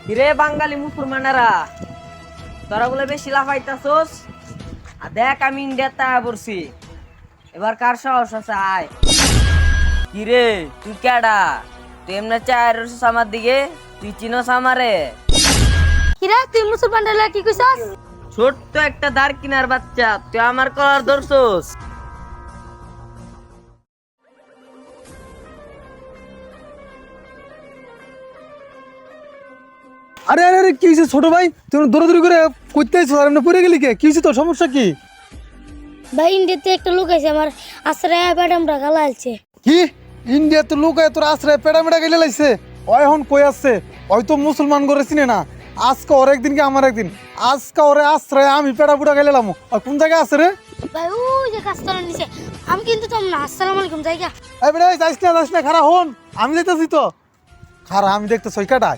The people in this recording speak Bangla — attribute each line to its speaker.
Speaker 1: কিরে বাঙালি মুসলমানেরা, তোরা বলে বেশি লাফাইতাছস। আর দেখ আমি ইন্ডিয়াতে পড়ছি, এবার কার সাহস আছে আয়। কিরে তুই কেডা? তুই এমনি চায় রসিস আমার দিকে, তুই চিনস আমারে?
Speaker 2: কিরা তুই মুসলমানরা লাগি কি কইছস?
Speaker 1: ছোট্ট একটা দাঁড় কিনার বাচ্চা, তুই আমার কলার ধরছস।
Speaker 3: আরে আরে আরে কি হয়েছে ছোট ভাই? তুমি দৌড়াদৌড়ি করে করতে আইছো আর এমনি পড়ে গেলি কে? কি হয়েছে তোর? সমস্যা কি?
Speaker 2: ভাই ইন্ডিয়াতে একটা লোক আছে আমার আশ্রয় ম্যাডামরা গালা আলছে।
Speaker 3: কি ইন্ডিয়াতে লোক আয় তোর আশ্রয় পেড়ামেড়া গেলে লাইছে? ওই এখন কই আসছে? ওই তো মুসলমান করে চিনে না। আজকে ওর একদিন কি আমার একদিন, আজকে ওরে আশ্রয় আমি পেড়া পুড়া গেলাম। আর কোন জায়গায় আছে রে?
Speaker 2: ভাই ওই যে গাছতলার নিচে। আমি কিন্তু তোম না। আসসালামু আলাইকুম জায়গা।
Speaker 3: এই বেড়ে যাইস না খারা হন, আমি দেখতেছি তো। খারা আমি দেখতেছি ওই কাটায়